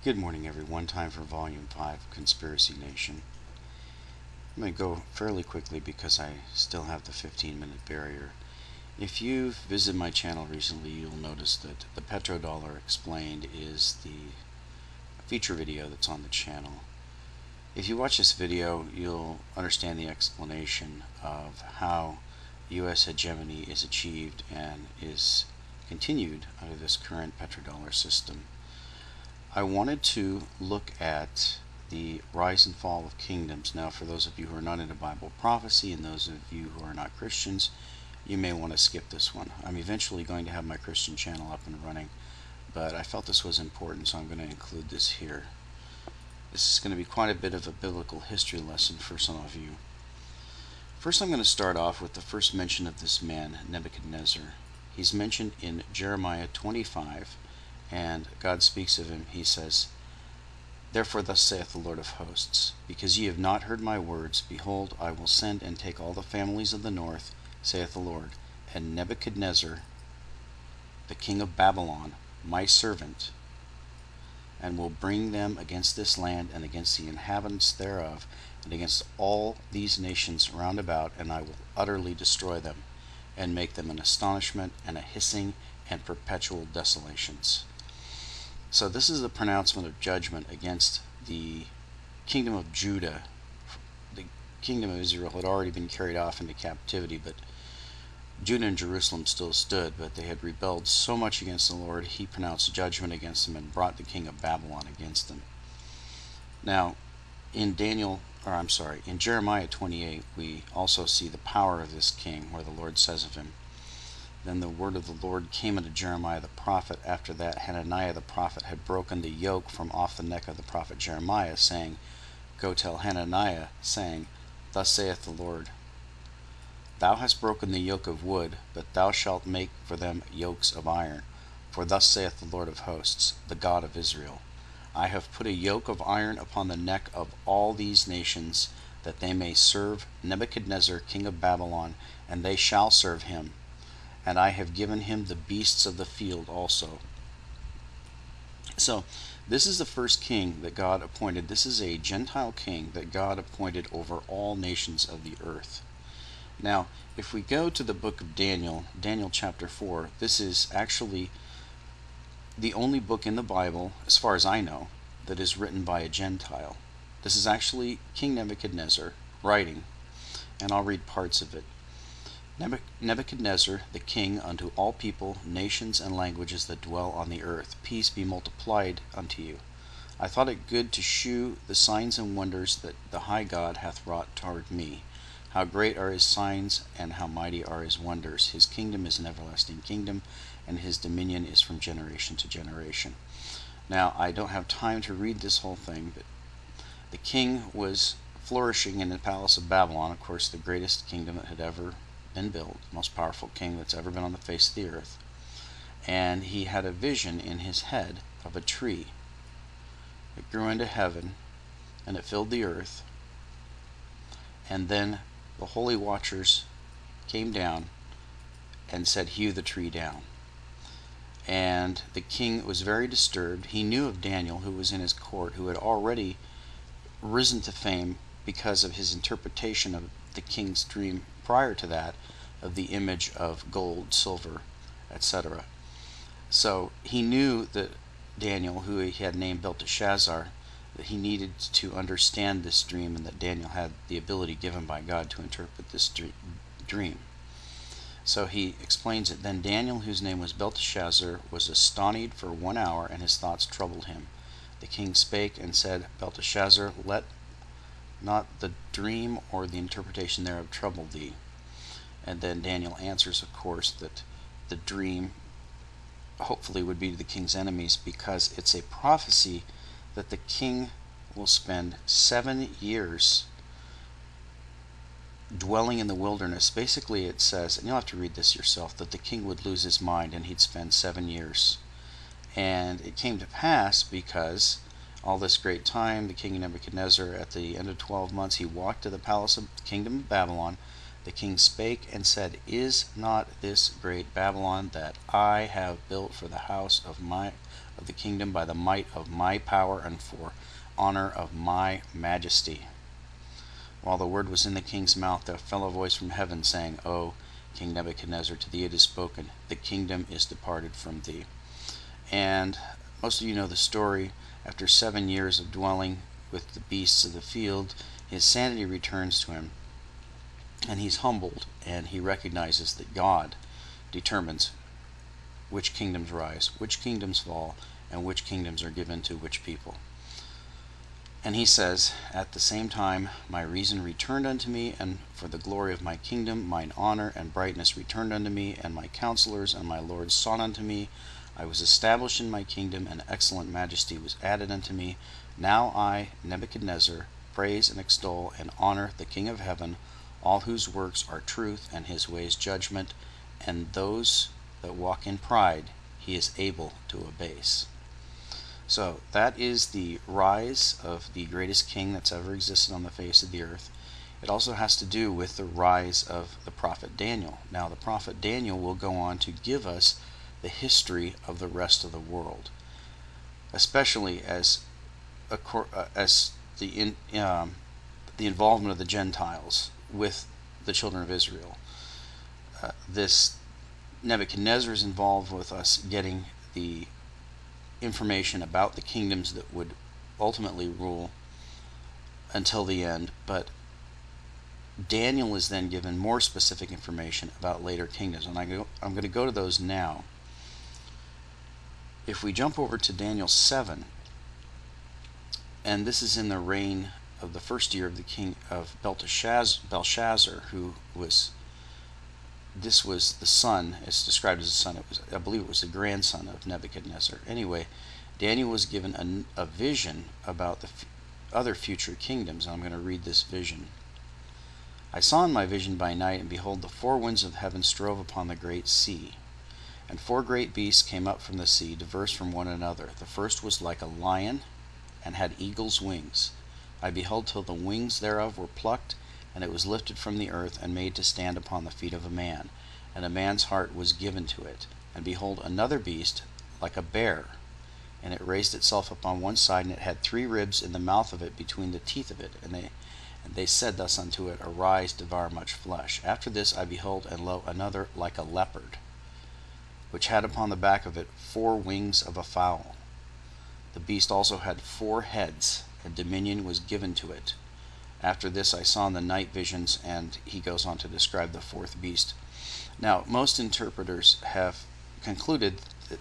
Good morning, everyone. Time for Volume 5, Conspiracy Nation. I'm going to go fairly quickly because I still have the 15-minute barrier. If you've visited my channel recently, you'll notice that the Petrodollar Explained is the feature video that's on the channel. If you watch this video, you'll understand the explanation of how U.S. hegemony is achieved and is continued under this current petrodollar system. I wanted to look at the rise and fall of kingdoms. Now, for those of you who are not into Bible prophecy and those of you who are not Christians, you may want to skip this one. I'm eventually going to have my Christian channel up and running, but I felt this was important, so I'm going to include this here. This is going to be quite a bit of a biblical history lesson for some of you. First, I'm going to start off with the first mention of this man, Nebuchadnezzar. He's mentioned in Jeremiah 25. And God speaks of him. He says, "Therefore thus saith the Lord of hosts, because ye have not heard my words, behold, I will send and take all the families of the north, saith the Lord, and Nebuchadnezzar, the king of Babylon, my servant, and will bring them against this land and against the inhabitants thereof, and against all these nations round about, and I will utterly destroy them, and make them an astonishment and a hissing and perpetual desolations." So this is the pronouncement of judgment against the kingdom of Judah. The kingdom of Israel had already been carried off into captivity, but Judah and Jerusalem still stood, but they had rebelled so much against the Lord, he pronounced judgment against them and brought the king of Babylon against them. Now, in Jeremiah 28, we also see the power of this king, where the Lord says of him, "Then the word of the Lord came unto Jeremiah the prophet, after that Hananiah the prophet had broken the yoke from off the neck of the prophet Jeremiah, saying, Go tell Hananiah, saying, Thus saith the Lord, Thou hast broken the yoke of wood, but thou shalt make for them yokes of iron. For thus saith the Lord of hosts, the God of Israel, I have put a yoke of iron upon the neck of all these nations, that they may serve Nebuchadnezzar king of Babylon, and they shall serve him. And I have given him the beasts of the field also." So, this is the first king that God appointed. This is a Gentile king that God appointed over all nations of the earth. Now, if we go to the book of Daniel, Daniel chapter 4, this is actually the only book in the Bible, as far as I know, that is written by a Gentile. This is actually King Nebuchadnezzar writing, and I'll read parts of it. "Nebuchadnezzar, the king, unto all people, nations, and languages that dwell on the earth, peace be multiplied unto you. I thought it good to shew the signs and wonders that the high God hath wrought toward me. How great are his signs, and how mighty are his wonders. His kingdom is an everlasting kingdom, and his dominion is from generation to generation." Now, I don't have time to read this whole thing, but the king was flourishing in the palace of Babylon, of course, the greatest kingdom that had ever been built, most powerful king that's ever been on the face of the earth. And he had a vision in his head of a tree. It grew into heaven, and it filled the earth. And then the holy watchers came down and said, "Hew the tree down." And the king was very disturbed. He knew of Daniel, who was in his court, who had already risen to fame because of his interpretation of the king's dream prior to that, of the image of gold, silver, etc. So he knew that Daniel, who he had named Belteshazzar, that he needed to understand this dream, and that Daniel had the ability given by God to interpret this dream. So he explains it. "Then Daniel, whose name was Belteshazzar, was astonied for 1 hour, and his thoughts troubled him. The king spake and said, Belteshazzar, let not the dream or the interpretation thereof trouble thee." And then Daniel answers, of course, that the dream hopefully would be to the king's enemies, because it's a prophecy that the king will spend 7 years dwelling in the wilderness. Basically, it says, and you'll have to read this yourself, that the king would lose his mind and he'd spend 7 years. And it came to pass because all this great time, the king Nebuchadnezzar, at the end of 12 months, he walked to the palace of the kingdom of Babylon. The king spake and said, Is not this great Babylon that I have built for the house of of the kingdom by the might of my power and for honor of my majesty. While the word was in the king's mouth, there fell a voice from heaven, saying, O King Nebuchadnezzar, to thee it is spoken, the kingdom is departed from thee. And most of you know the story. After 7 years of dwelling with the beasts of the field, his sanity returns to him, and he's humbled, and he recognizes that God determines which kingdoms rise, which kingdoms fall, and which kingdoms are given to which people. And he says, At the same time my reason returned unto me, and for the glory of my kingdom mine honor and brightness returned unto me, and my counselors and my lords sought unto me. I was established in my kingdom, and excellent majesty was added unto me. Now I, Nebuchadnezzar, praise and extol and honor the King of heaven, all whose works are truth and his ways judgment, and those that walk in pride he is able to abase. So that is the rise of the greatest king that's ever existed on the face of the earth. It also has to do with the rise of the prophet Daniel. Now the prophet Daniel will go on to give us the history of the rest of the world, especially as the involvement of the Gentiles with the children of Israel. This Nebuchadnezzar is involved with us getting the information about the kingdoms that would ultimately rule until the end, but Daniel is then given more specific information about later kingdoms, and I'm going to go to those now. If we jump over to Daniel 7, and this is in the reign of the first year of the king of Belshazzar, who was the son. It's described as a son. I believe it was the grandson of Nebuchadnezzar. Anyway, Daniel was given a vision about the other future kingdoms. I'm going to read this vision. I saw in my vision by night, and behold, the four winds of heaven strove upon the great sea. And four great beasts came up from the sea, diverse from one another. The first was like a lion, and had eagle's wings. I beheld till the wings thereof were plucked, and it was lifted from the earth, and made to stand upon the feet of a man. And a man's heart was given to it. And behold, another beast, like a bear, and it raised itself upon one side, and it had 3 ribs in the mouth of it between the teeth of it. And they said thus unto it, Arise, devour much flesh. After this I beheld, and lo, another like a leopard, which had upon the back of it 4 wings of a fowl. The beast also had 4 heads, and dominion was given to it. After this I saw in the night visions, and he goes on to describe the 4th beast. Now, most interpreters have concluded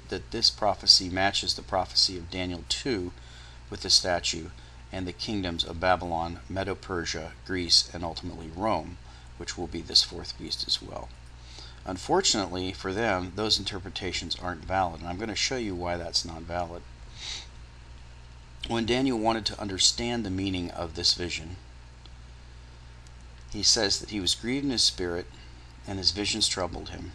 that this prophecy matches the prophecy of Daniel 2 with the statue and the kingdoms of Babylon, Medo-Persia, Greece, and ultimately Rome, which will be this 4th beast as well. Unfortunately for them, those interpretations aren't valid, and I'm going to show you why that's not valid. When Daniel wanted to understand the meaning of this vision, he says that he was grieved in his spirit, and his visions troubled him.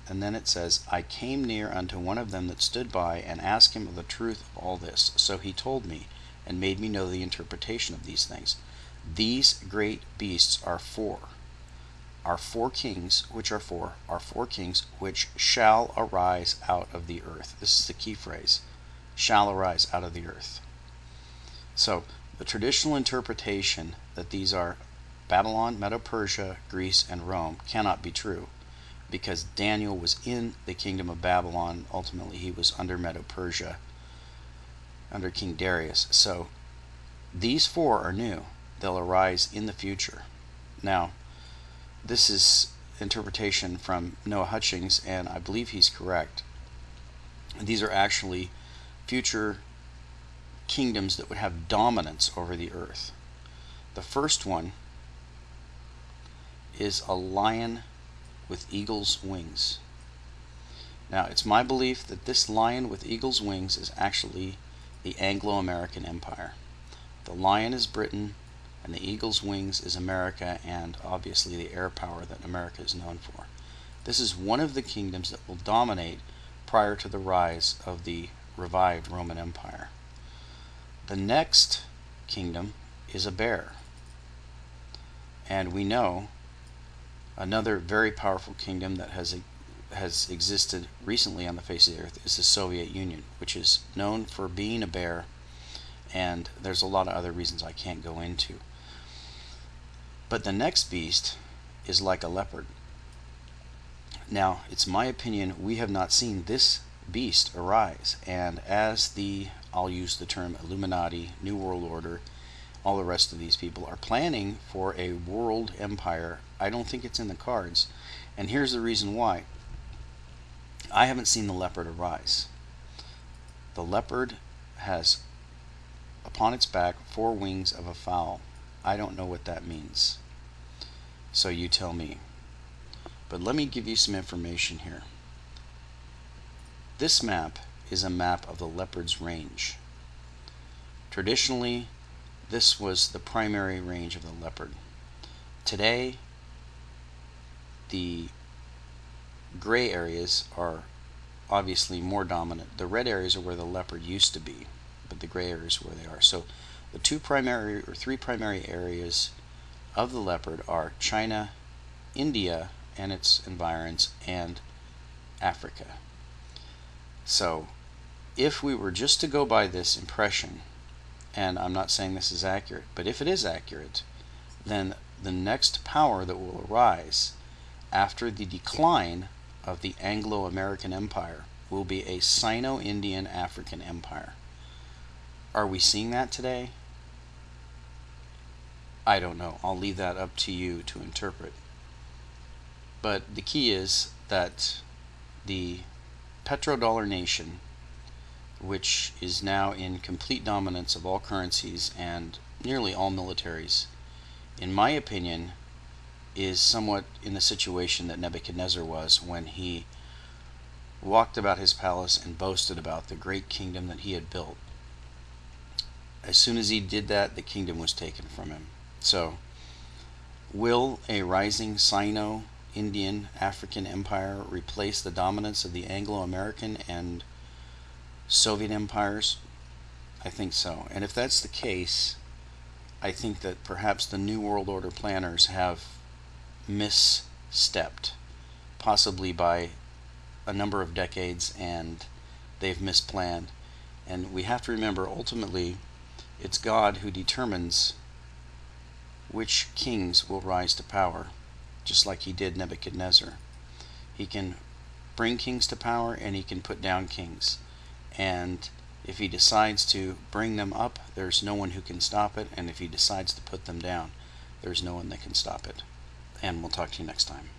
And then it says, I came near unto one of them that stood by, and asked him of the truth of all this. So he told me, and made me know the interpretation of these things. These great beasts are 4 kings, which are 4 kings, which shall arise out of the earth. This is the key phrase, shall arise out of the earth. So the traditional interpretation that these are Babylon, Medo-Persia, Greece, and Rome cannot be true, because Daniel was in the kingdom of Babylon. Ultimately, he was under Medo-Persia, under King Darius. So these 4 are new. They'll arise in the future. Now, this is interpretation from Noah Hutchings, and I believe he's correct. These are actually future kingdoms that would have dominance over the earth. The first one is a lion with eagle's wings. Now, it's my belief that this lion with eagle's wings is actually the Anglo-American Empire. The lion is Britain, and the eagle's wings is America, and obviously the air power that America is known for. This is one of the kingdoms that will dominate prior to the rise of the revived Roman Empire. The next kingdom is a bear. And we know another very powerful kingdom that has has existed recently on the face of the earth is the Soviet Union, which is known for being a bear, and there's a lot of other reasons I can't go into. But the next beast is like a leopard. Now, it's my opinion we have not seen this beast arise, and as the, I'll use the term Illuminati, New World Order, all the rest of these people are planning for a world empire, I don't think it's in the cards. And here's the reason why. I haven't seen the leopard arise. The leopard has upon its back 4 wings of a fowl. I don't know what that means. So you tell me. But let me give you some information here. This map is a map of the leopard's range. Traditionally, this was the primary range of the leopard. Today, the gray areas are obviously more dominant. The red areas are where the leopard used to be, but the gray areas are where they are. So the 3 primary areas of the leopard are China, India and its environs, and Africa. So if we were just to go by this impression, and I'm not saying this is accurate, but if it is accurate, then the next power that will arise after the decline of the Anglo-American Empire will be a Sino-Indian African Empire. Are we seeing that today? I don't know. I'll leave that up to you to interpret. But the key is that the petrodollar nation, which is now in complete dominance of all currencies and nearly all militaries, in my opinion, is somewhat in the situation that Nebuchadnezzar was when he walked about his palace and boasted about the great kingdom that he had built. As soon as he did that, the kingdom was taken from him. So, will a rising Sino-Indian African empire replace the dominance of the Anglo-American and Soviet empires? I think so. And if that's the case, I think that perhaps the New World Order planners have misstepped, possibly by a number of decades, and they've misplanned. And we have to remember, ultimately, it's God who determines which kings will rise to power, just like he did Nebuchadnezzar. He can bring kings to power and he can put down kings. And if he decides to bring them up, there's no one who can stop it. And if he decides to put them down, there's no one that can stop it. And we'll talk to you next time.